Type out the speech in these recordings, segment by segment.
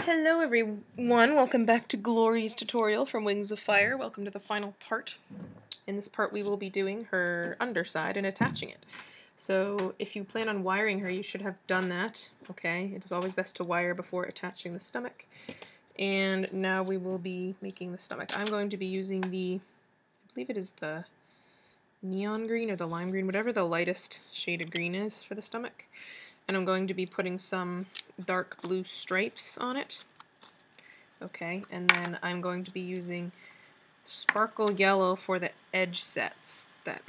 Hello everyone, welcome back to Glory's tutorial from Wings of Fire. Welcome to the final part. In this part we will be doing her underside and attaching it. So if you plan on wiring her, you should have done that, okay? It is always best to wire before attaching the stomach. And now we will be making the stomach. I'm going to be using I believe it is the neon green or the lime green, whatever the lightest shade of green is for the stomach. And I'm going to be putting some dark blue stripes on it. Okay, and then I'm going to be using sparkle yellow for the edge sets that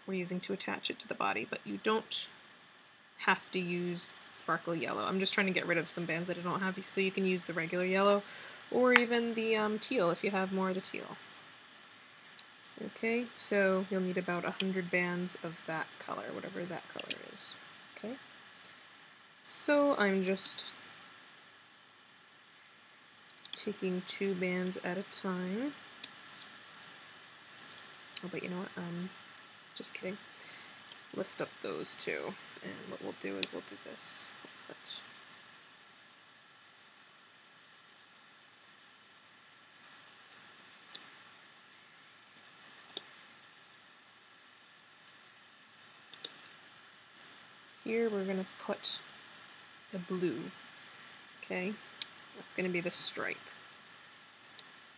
we're using to attach it to the body, but you don't have to use sparkle yellow. I'm just trying to get rid of some bands that I don't have, so you can use the regular yellow or even the teal if you have more of the teal. Okay, so you'll need about 100 bands of that color, whatever that color is. Okay. So I'm just taking 2 bands at a time. Oh, but you know what? Just kidding. Lift up those 2, and what we'll do is we'll do this. We'll put here we're gonna put the blue. Okay, that's going to be the stripe.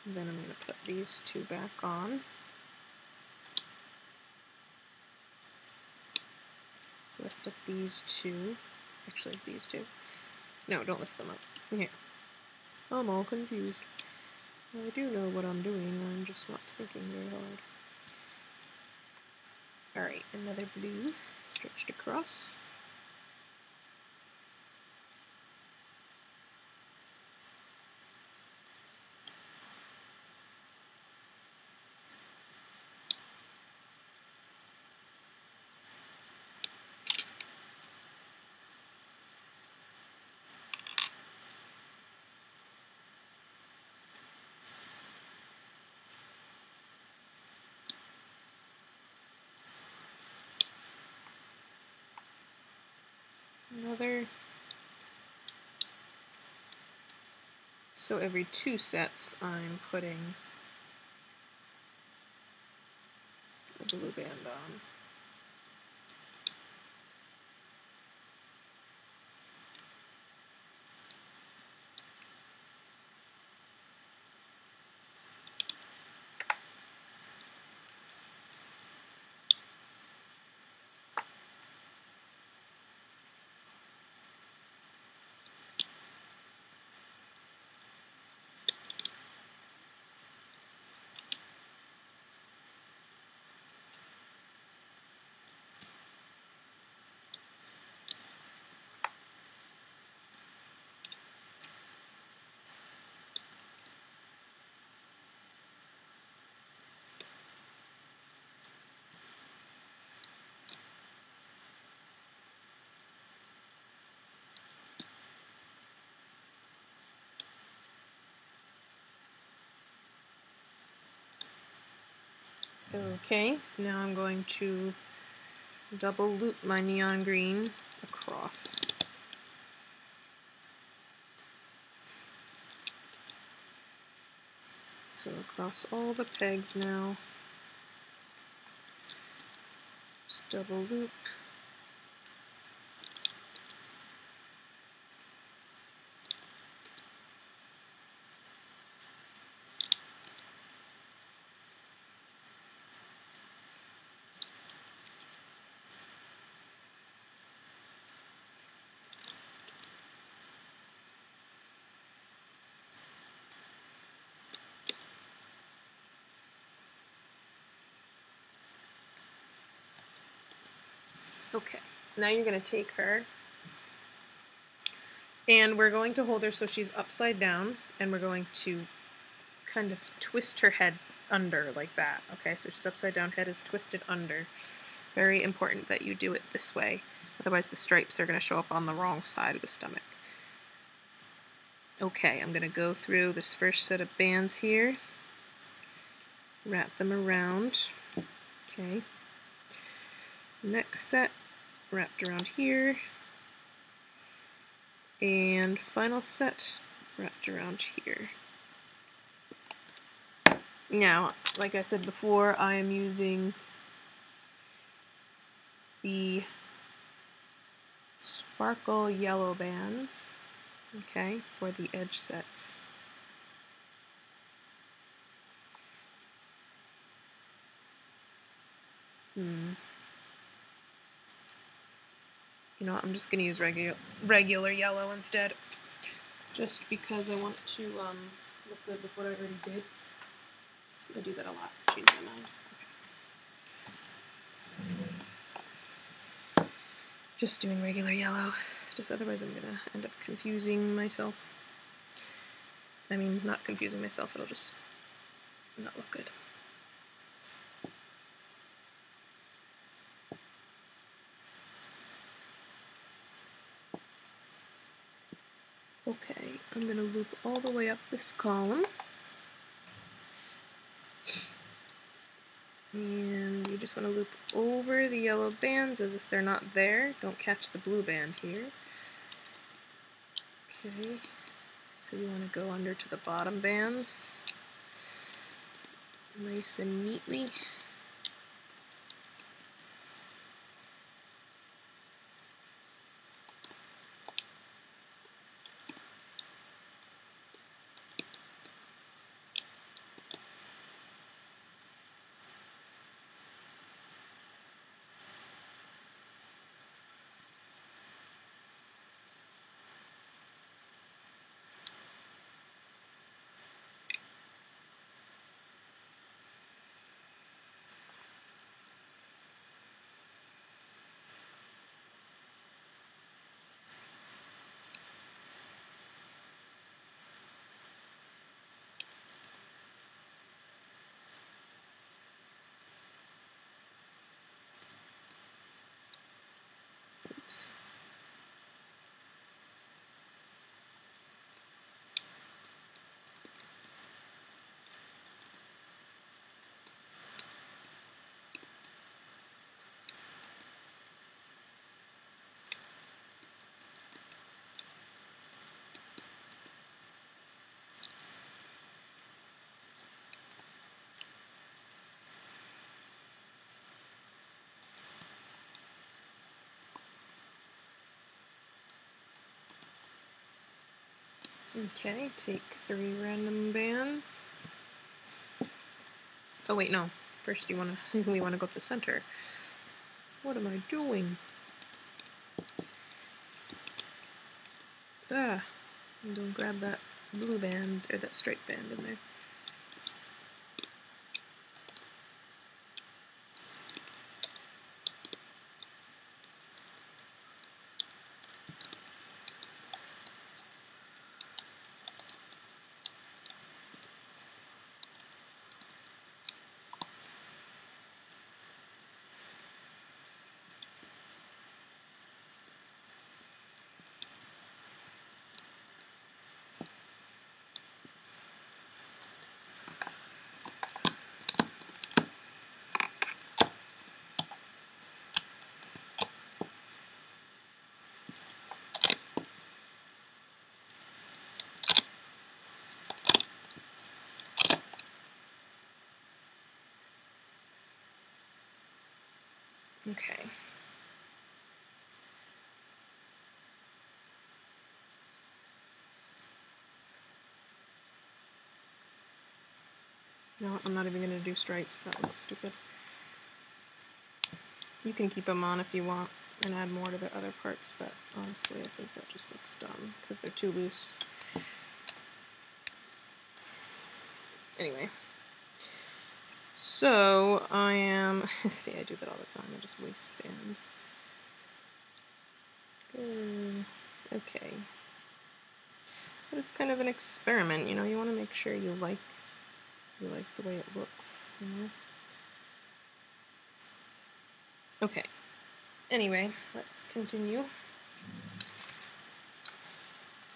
And then I'm going to put these 2 back on. Lift up these 2. Actually, these 2. No, don't lift them up. Here. I'm all confused. I do know what I'm doing, I'm just not thinking very hard. Alright, another blue stretched across. Another. So every 2 sets I'm putting a blue band on. Okay, now I'm going to double loop my neon green across. So across all the pegs now. Just double loop. Okay, now you're going to take her and we're going to hold her so she's upside down, and we're going to kind of twist her head under like that. Okay, so she's upside down, head is twisted under. Very important that you do it this way, otherwise the stripes are going to show up on the wrong side of the stomach. Okay, I'm going to go through this first set of bands here, wrap them around. Okay, next set wrapped around here, and final set wrapped around here. Now, like I said before, I am using the sparkle yellow bands, okay, for the edge sets. You know what, I'm just going to use regular yellow instead, just because I want it to look good with what I already did. I do that a lot, change my mind. Okay. Just doing regular yellow, just otherwise I'm going to end up confusing myself. I mean, not confusing myself, it'll just not look good. Okay, I'm going to loop all the way up this column. And you just want to loop over the yellow bands as if they're not there. Don't catch the blue band here. Okay, so you want to go under to the bottom bands. Nice and neatly. Oops. Okay, take 3 random bands. Oh wait, no. First we want to go up the center. What am I doing? Ah, don't grab that blue band or that straight band in there. Okay. No, I'm not even going to do stripes. That looks stupid. You can keep them on if you want and add more to the other parts, but honestly I think that just looks dumb because they're too loose. Anyway. So I am, see, I do that all the time, I just waste bands. Okay. But it's kind of an experiment, you know, you want to make sure you like the way it looks, you know? Okay. Anyway, let's continue.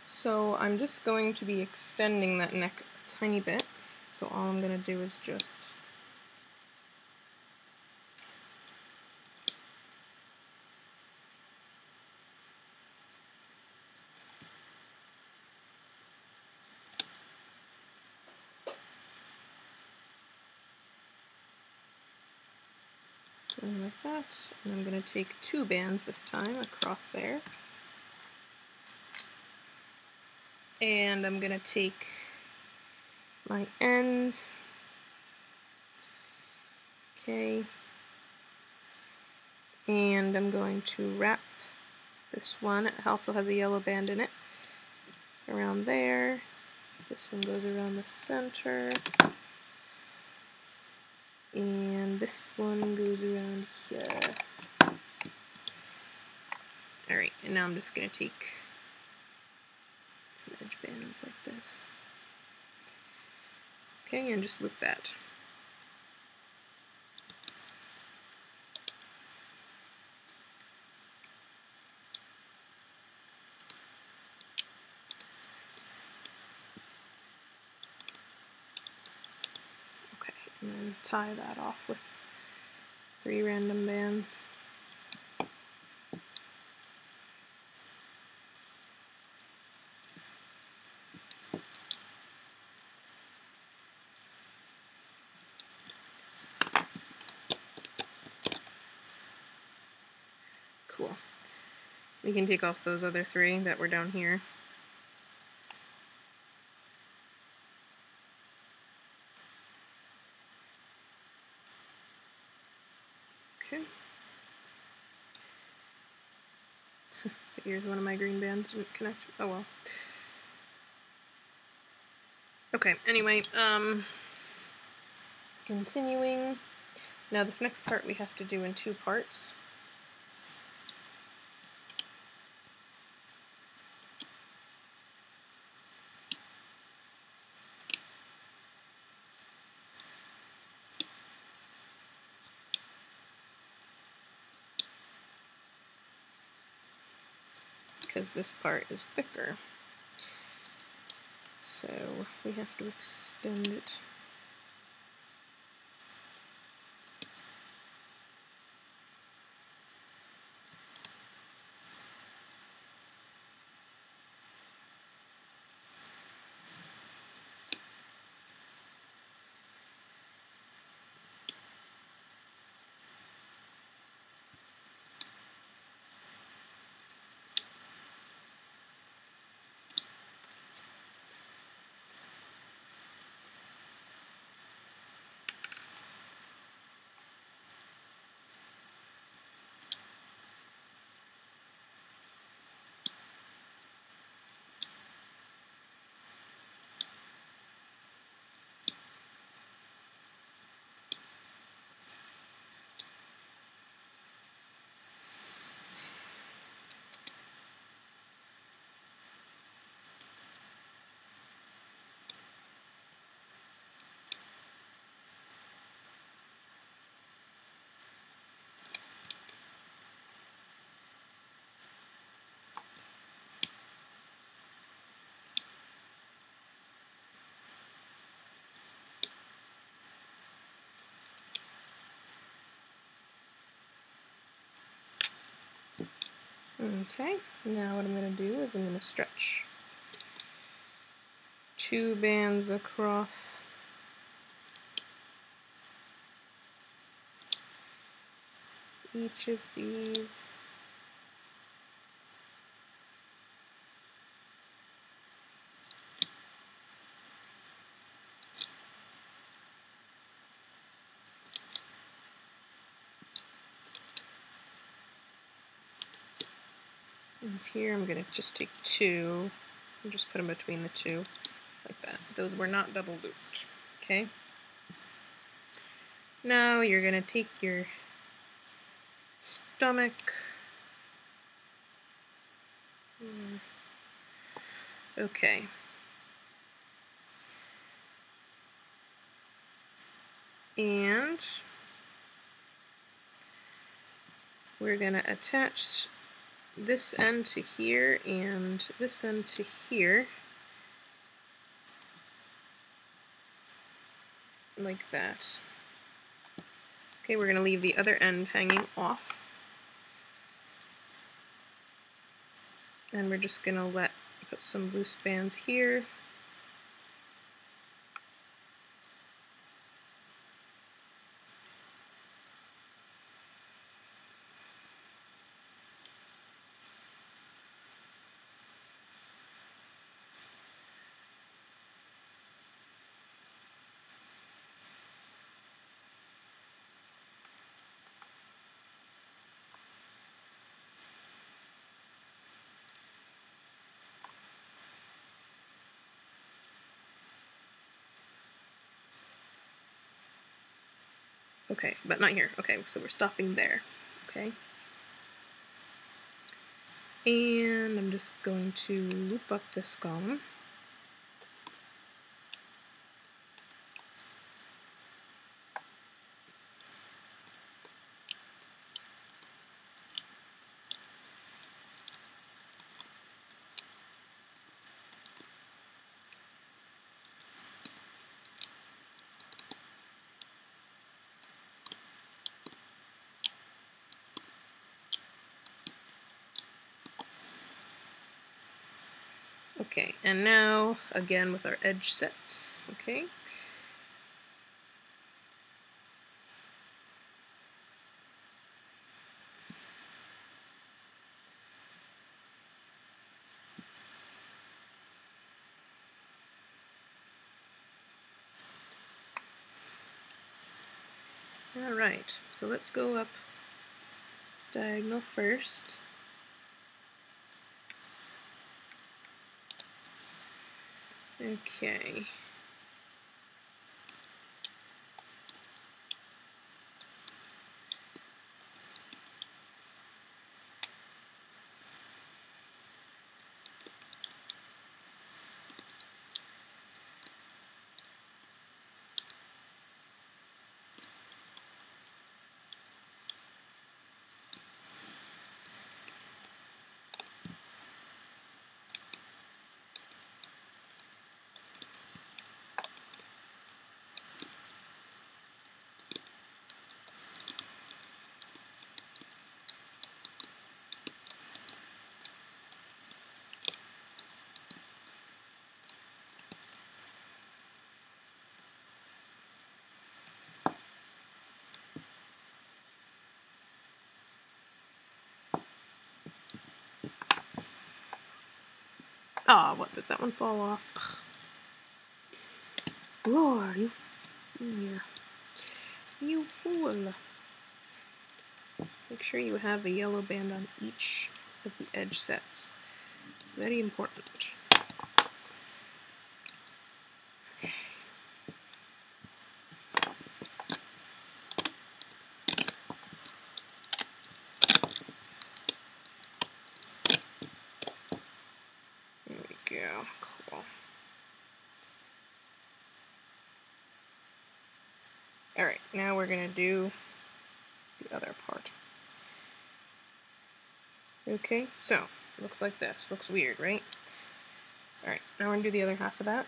So I'm just going to be extending that neck a tiny bit. So all I'm going to do is just Something like that. And I'm going to take 2 bands this time across there. And I'm going to take my ends. Okay. And I'm going to wrap this one. It also has a yellow band in it. Around there. This one goes around the center. And this one goes around here. Alright, and now I'm just going to take some edge bands like this. Okay, and just loop that. Okay, and then tie that off with 3 random bands. Cool. We can take off those other 3 that were down here. Okay. Here's one of my green bands didn't connect. Oh well. Okay, anyway, continuing. Now this next part we have to do in 2 parts. Because this part is thicker. So we have to extend it. Okay, now what I'm going to do is I'm going to stretch 2 bands across each of these. And here I'm going to just take 2 and just put them between the 2 like that. Those were not double looped. Okay. Now you're going to take your stomach. Okay. And we're going to attach this end to here and this end to here. Like that. Okay, we're going to leave the other end hanging off. And we're just going to put some loose bands here. Okay, but not here. Okay, so we're stopping there. Okay. And I'm just going to loop up this column. Okay, and now again with our edge sets. Okay. Alright, so let's go up this diagonal first. Okay. Ah, what, did that one fall off? Ugh. Lord, you fool. Make sure you have a yellow band on each of the edge sets. Very important. There we go. Cool. Alright, now we're going to do the other part. Okay, so, looks like this. Looks weird, right? Alright, now we're going to do the other half of that.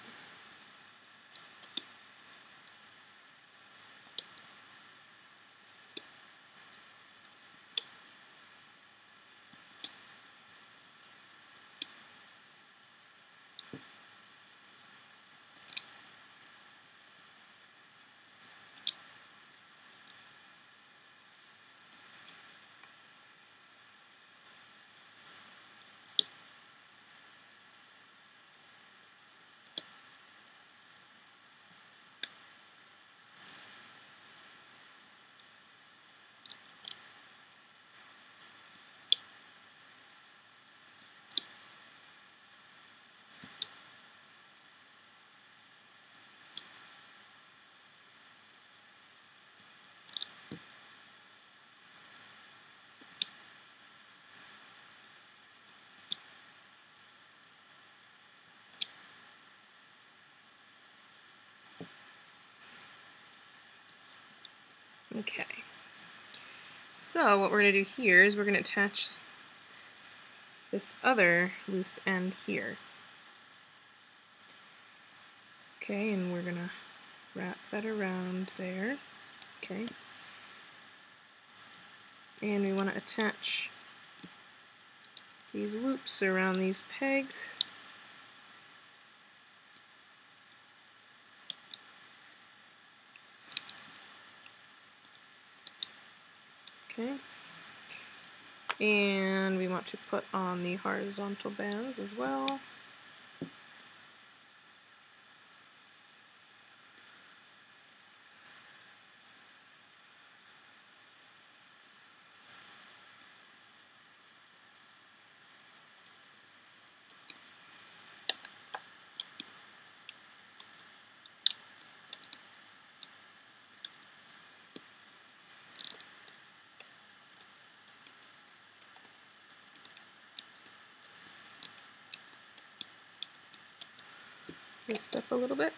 Okay. So what we're going to do here is we're going to attach this other loose end here. Okay, and we're going to wrap that around there. Okay. And we want to attach these loops around these pegs. Okay. And we want to put on the horizontal bands as well. lift up a little bit.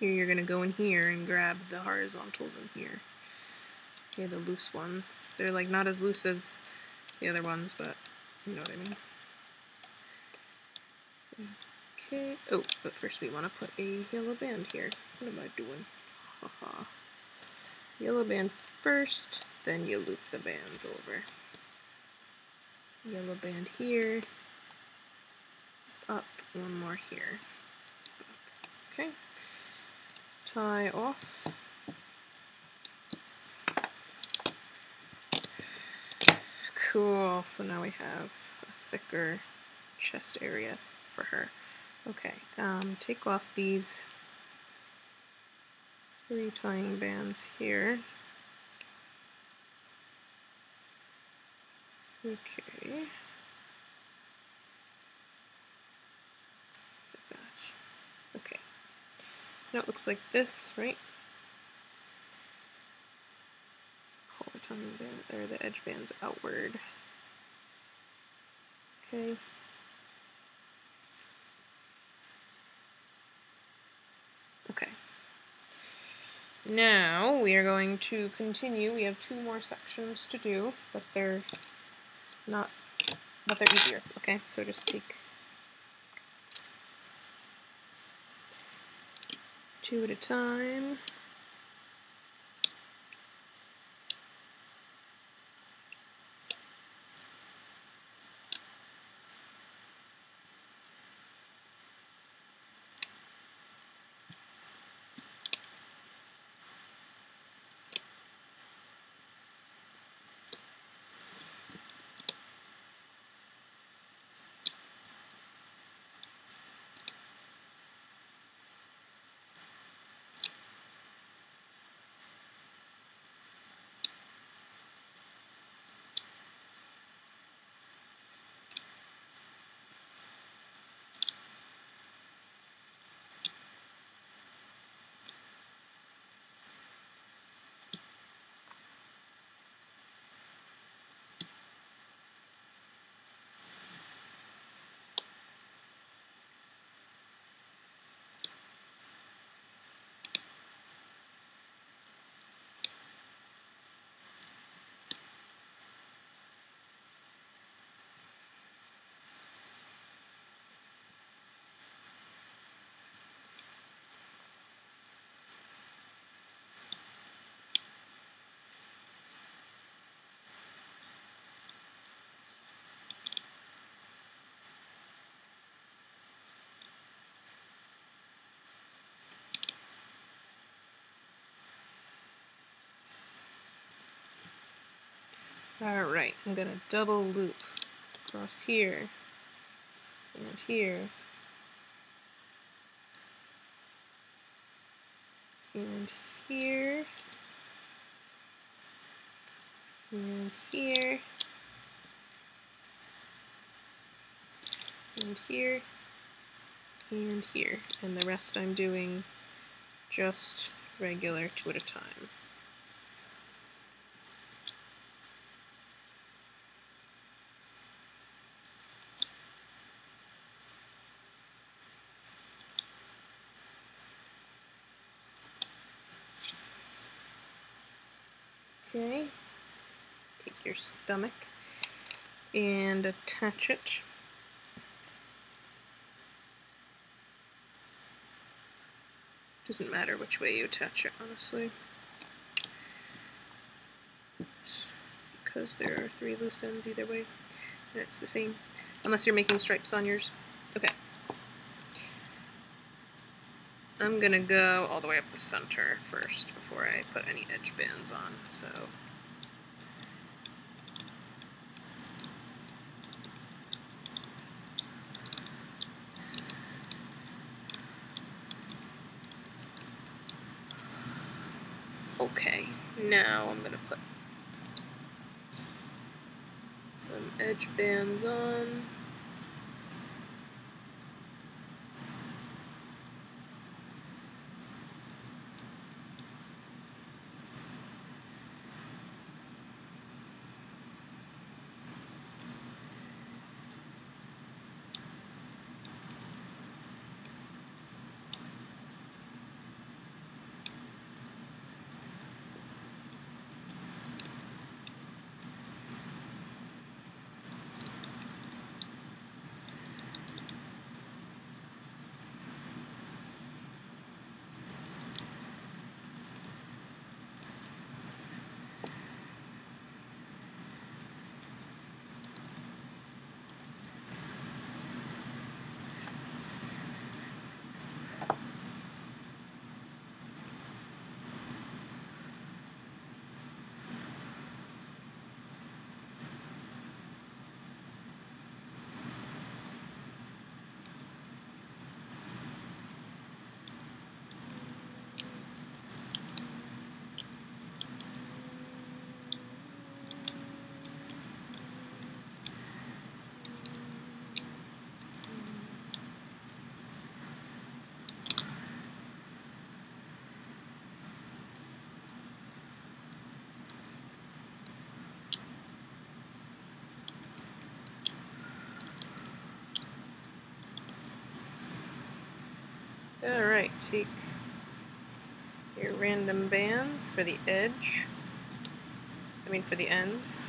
Here you're going to go in here and grab the horizontals in here. Okay, the loose ones. They're like not as loose as the other ones, but you know what I mean. Okay, oh, but first we want to put a yellow band here. What am I doing? Haha. Yellow band first, then you loop the bands over. Yellow band here, up, one more here. Okay, tie off. Cool, so now we have a thicker chest area for her. Okay, take off these 3 tying bands here. Okay. Okay. Now it looks like this, right? Pull the tying band, or the edge bands outward. Okay. Okay. Now we are going to continue. We have 2 more sections to do, but they're easier. Okay, so just take 2 at a time. Alright, I'm going to double loop across here and here and here and here and here and here, and the rest I'm doing just regular 2 at a time. Okay, take your stomach and attach it. Doesn't matter which way you attach it, honestly, because there are 3 loose ends either way, and it's the same, unless you're making stripes on yours. Okay. I'm gonna go all the way up the center first before I put any edge bands on, so. Okay, now I'm gonna put some edge bands on. Alright, take your random bands for the edge. For the ends.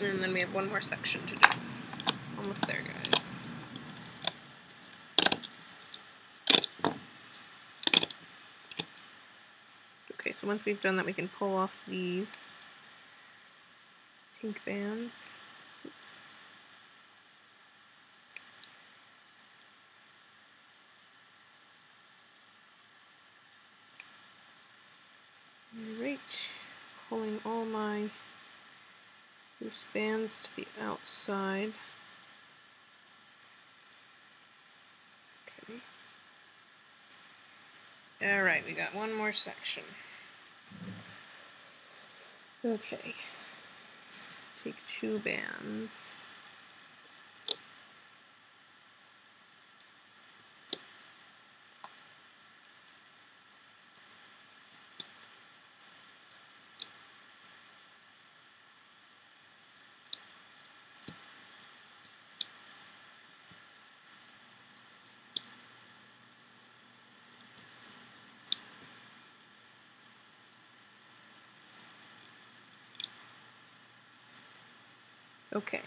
And then we have one more section to do. Almost there, guys. Okay, so once we've done that, we can pull off these pink bands. Oops. Alright, pulling all my loose bands to the outside. Okay. Alright, we got one more section. Okay. Take 2 bands. Okay,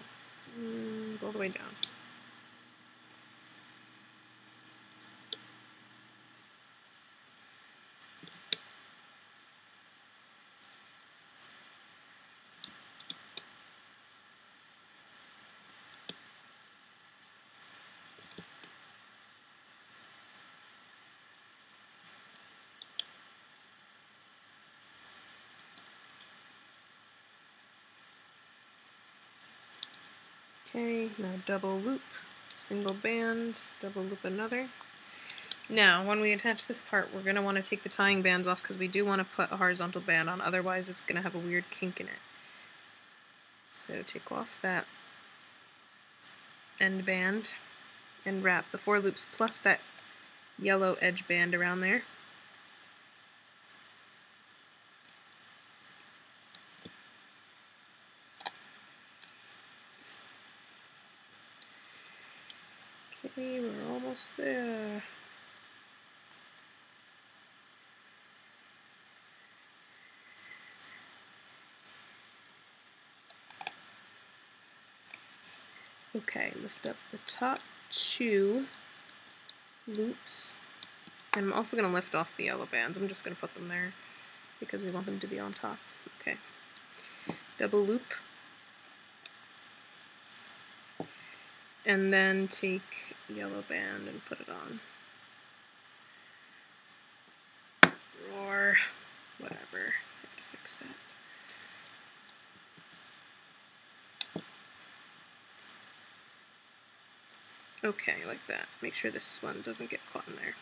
all the way down. Okay, now double loop, single band, double loop another. Now, when we attach this part, we're going to want to take the tying bands off because we do want to put a horizontal band on, otherwise it's going to have a weird kink in it. So take off that end band and wrap the 4 loops plus that yellow edge band around there. Okay, we're almost there. Okay, lift up the top 2 loops. And I'm also going to lift off the yellow bands. I'm just going to put them there because we want them to be on top. Okay. Double loop. and then take yellow band and put it on. Or whatever. I have to fix that. Okay, like that. Make sure this one doesn't get caught in there.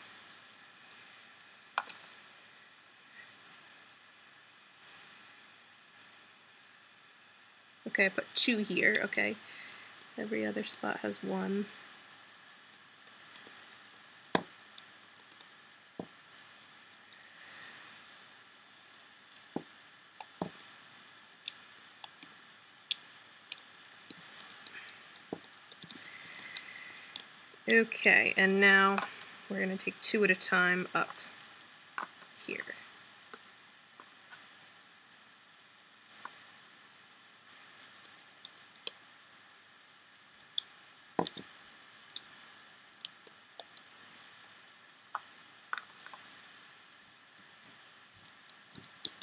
Okay, I put 2 here, okay. Every other spot has 1. Okay, and now we're going to take 2 at a time up here.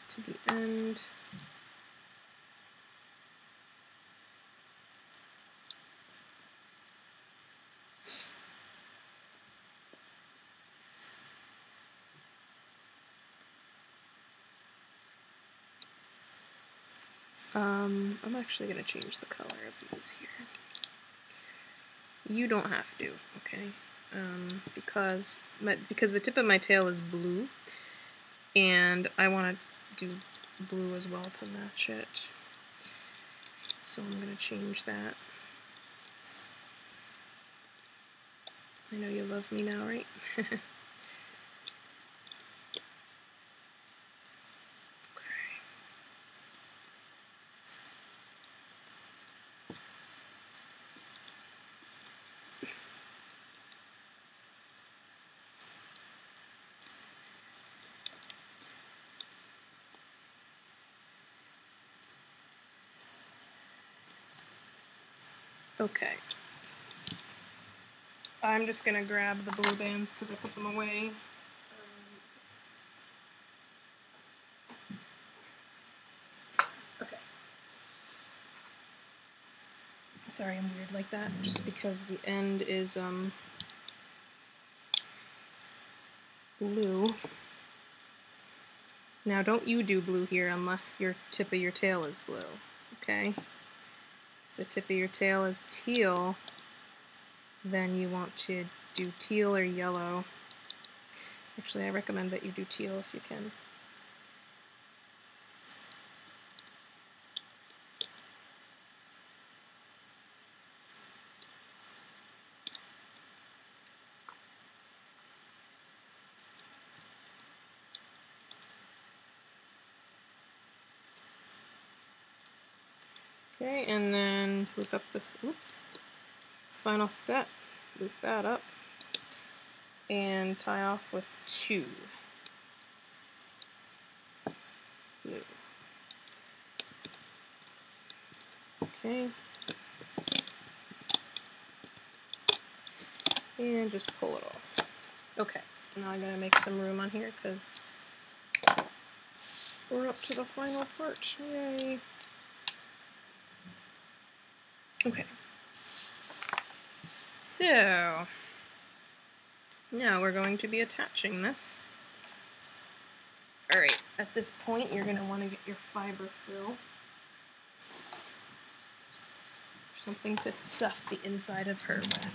To the end. I'm actually going to change the color of these here. You don't have to, okay? Because the tip of my tail is blue, and I want to do blue as well to match it. So I'm going to change that. I know you love me now, right? Okay. I'm just going to grab the blue bands because I put them away. Okay. Sorry I'm weird like that, just because the end is blue. Now don't you do blue here unless your tip of your tail is blue, okay? If the tip of your tail is teal, then you want to do teal or yellow. Actually, I recommend that you do teal if you can. Okay, and then loop up the, final set, loop that up, and tie off with 2. Blue. Okay. And just pull it off. Okay, now I'm going to make some room on here because we're up to the final part. Yay! Okay. So, now we're going to be attaching this. Alright, at this point you're going to want to get your fiber fill. Something to stuff the inside of her with.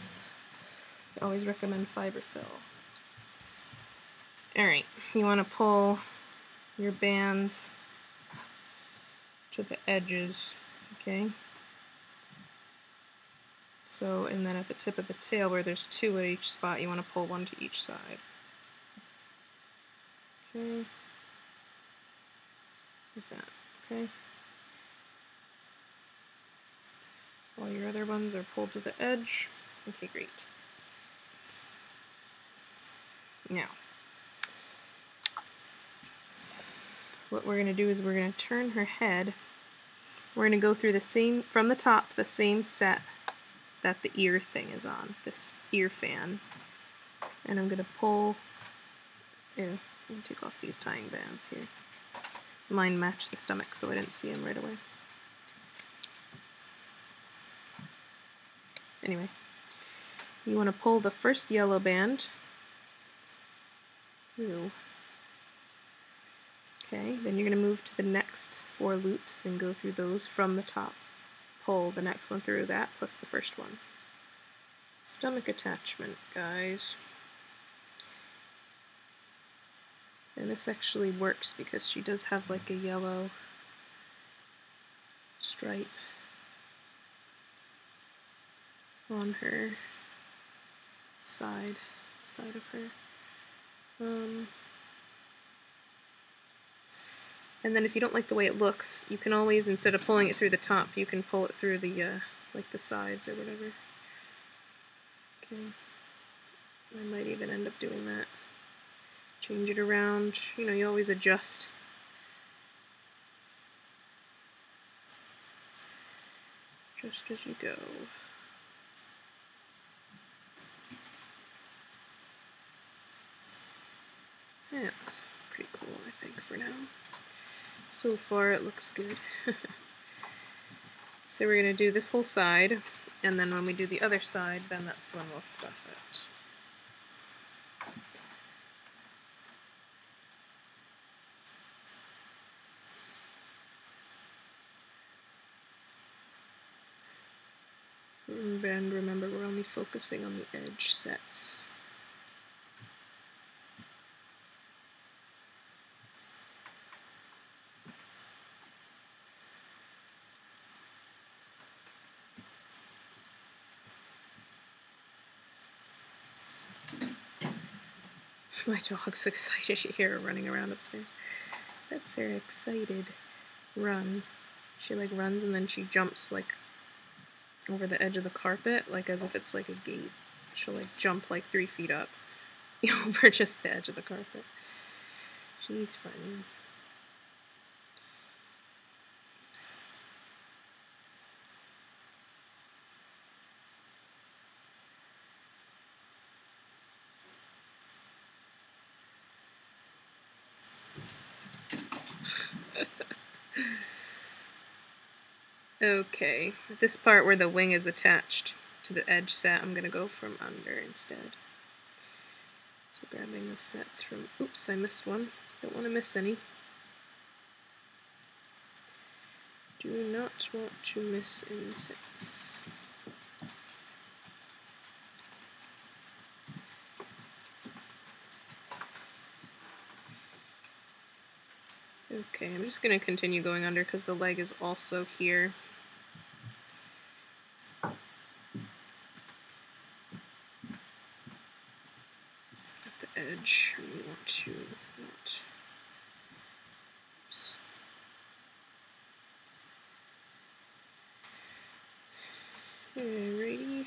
I always recommend fiber fill. Alright, you want to pull your bands to the edges, okay? So, and then at the tip of the tail where there's 2 at each spot, you want to pull 1 to each side. Okay. Like that, okay? All your other ones are pulled to the edge. Okay, great. Now, what we're going to do is we're going to turn her head. We're going to go through the same, from the top, the same set that the ear thing is on, this ear fan. And I'm going to pull, let me take off these tying bands here. Mine match the stomach, so I didn't see them right away. Anyway, You want to pull the first yellow band through. Okay, then you're going to move to the next 4 loops and go through those from the top. Pull the next one through that plus the first one. Stomach attachment, guys. And this actually works because she does have like a yellow stripe on her side of her. And then if you don't like the way it looks, you can always, instead of pulling it through the top, you can pull it through the, like the sides or whatever. Okay. I might even end up doing that. Change it around. You know, you always adjust. Just as you go. Yeah, it looks pretty cool, I think, for now. So far, it looks good. So we're going to do this whole side, and then when we do the other side, then that's when we'll stuff it. And remember, we're only focusing on the edge sets. My dog's excited. You hear her running around upstairs. That's her excited run. She like runs and then she jumps like over the edge of the carpet, like as if it's like a gate. She'll like jump like 3 feet up over just the edge of the carpet. She's funny. Okay, this part where the wing is attached to the edge set, I'm going to go from under instead. So grabbing the sets from, oops, I missed one. Don't want to miss any. Do not want to miss any sets. Okay, I'm just going to continue going under because the leg is also here. Edge, and we want to not. Oops. Alrighty.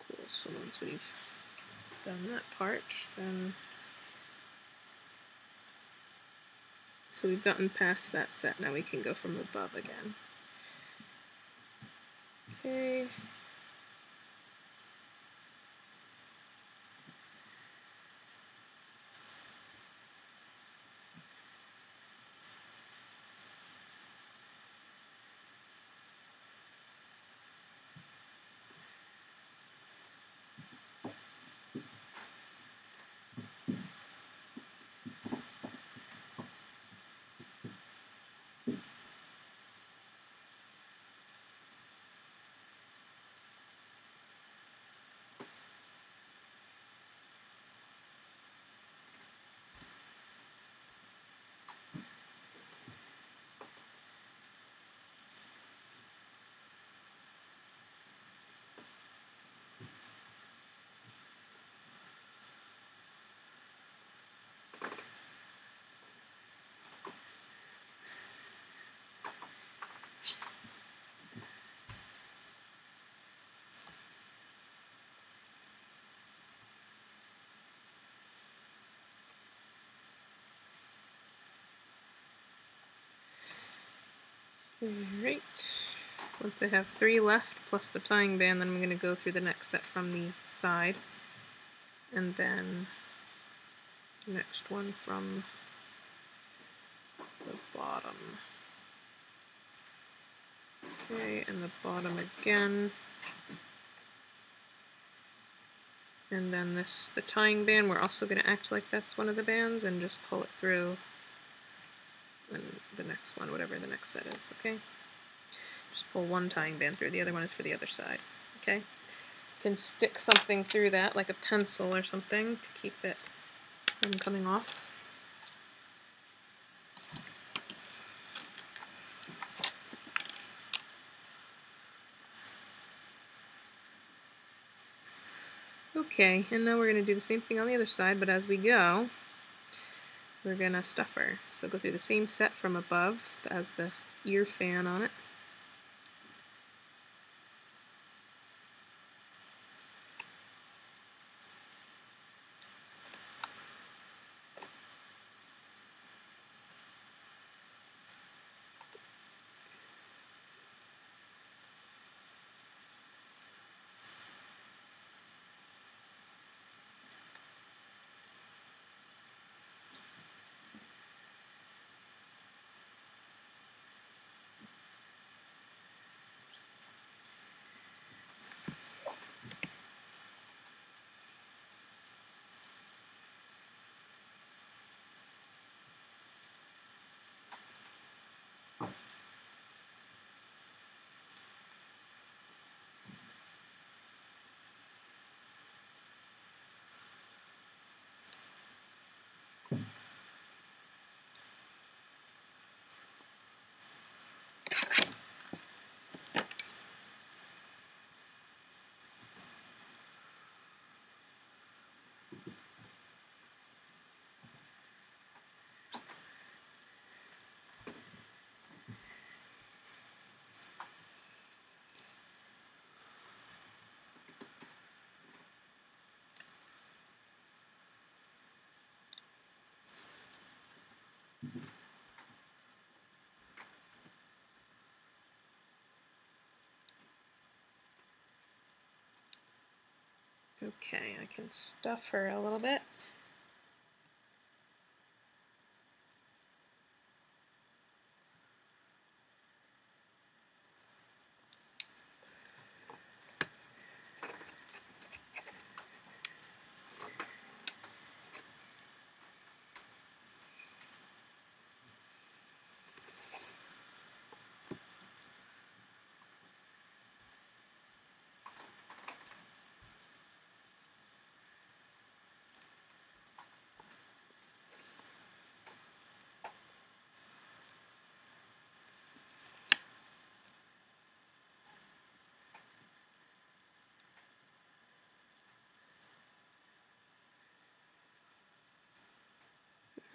Cool, so once we've done that part, then. So we've gotten past that set, now we can go from above again. Okay. Alright, once I have 3 left plus the tying band, then I'm going to go through the next set from the side, and then the next one from the bottom. Okay, and the bottom again. And then the tying band, we're also going to act like that's one of the bands and just pull it through and the next one, whatever the next set is, okay? Just pull one tying band through, the other one is for the other side, okay? You can stick something through that, like a pencil or something, to keep it from coming off. Okay, and now we're going to do the same thing on the other side, but as we go, we're going to stuff her. So go through the same set from above that has the ear fan on it. Okay, I can stuff her a little bit.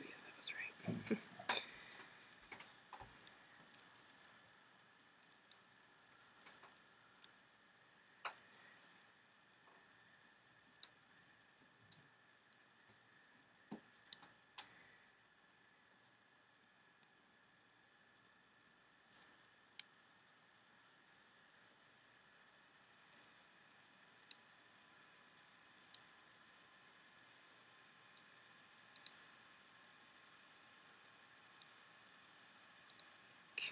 Yeah, that was right.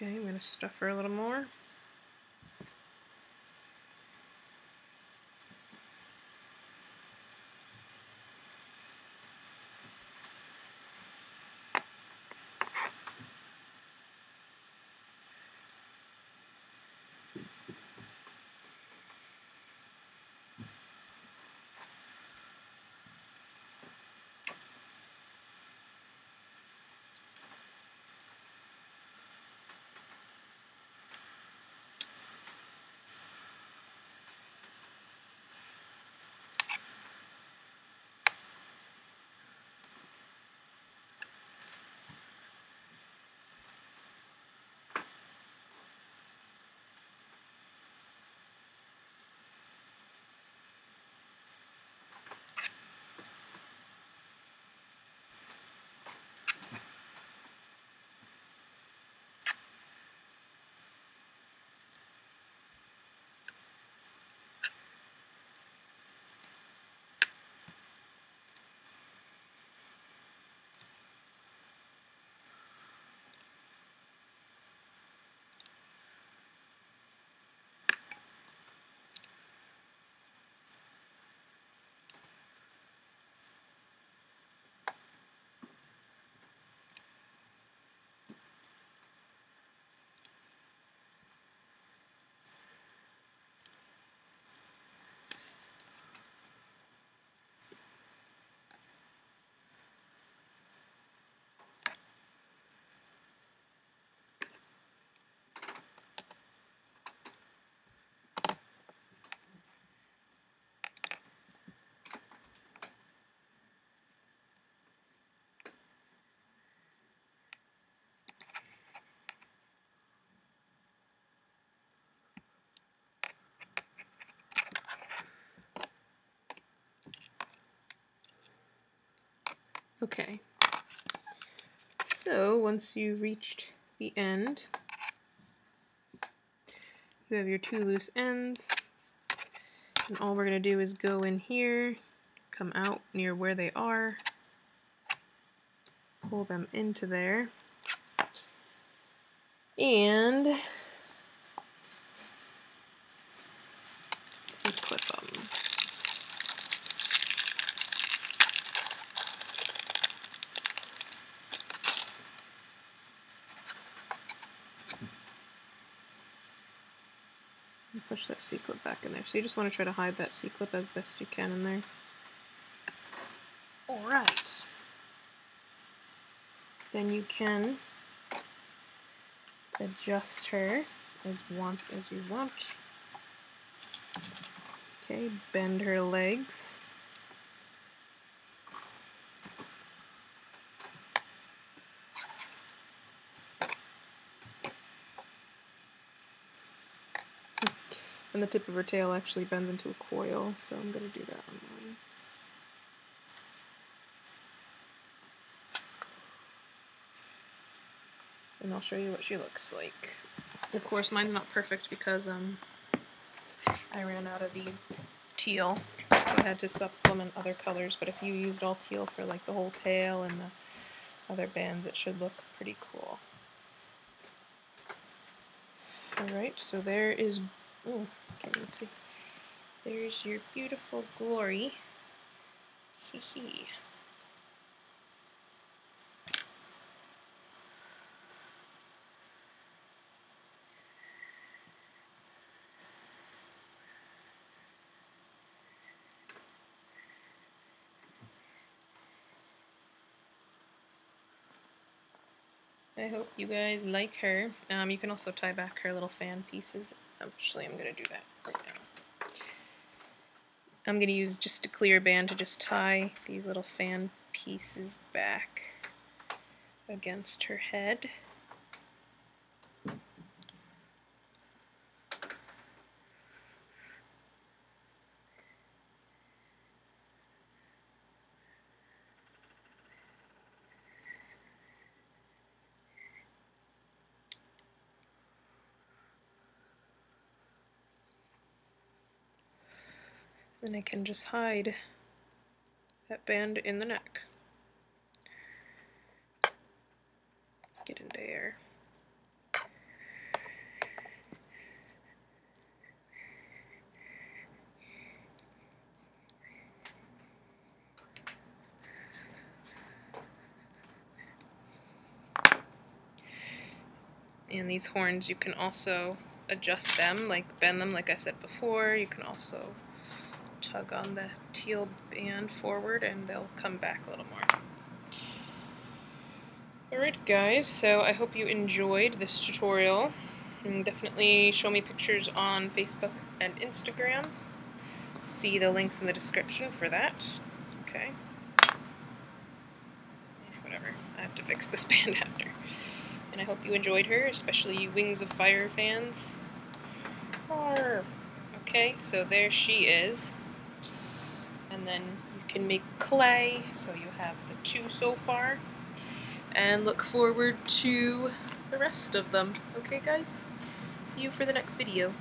Okay, I'm going to stuff her a little more. Okay, so once you've reached the end, you have your 2 loose ends, and all we're going to do is go in here, come out near where they are, pull them into there, and clip them. And push that C-clip back in there. So you just want to try to hide that C-clip as best you can in there. Alright. Then you can adjust her as you want. Okay, bend her legs. And the tip of her tail actually bends into a coil, so I'm going to do that on mine. And I'll show you what she looks like. Of course, mine's not perfect because I ran out of the teal, so I had to supplement other colors, but if you used all teal for like the whole tail and the other bands, it should look pretty cool. Alright, so there is, oh, can't even see. There's your beautiful Glory. Hee hee. I hope you guys like her. You can also tie back her little fan pieces. Actually, I'm going to do that right now. I'm going to use just a clear band to just tie these little fan pieces back against her head. Then I can just hide that band in the neck. Get in there. And these horns, you can also adjust them, like bend them like I said before. You can also tug on the teal band forward and they'll come back a little more. Alright guys, so I hope you enjoyed this tutorial. And definitely show me pictures on Facebook and Instagram. See the links in the description for that. Okay. Whatever, I have to fix this band after. And I hope you enjoyed her, especially you Wings of Fire fans. Arr. Okay, so there she is. And then you can make clay, so you have the 2 so far. And look forward to the rest of them. Okay guys? See you for the next video.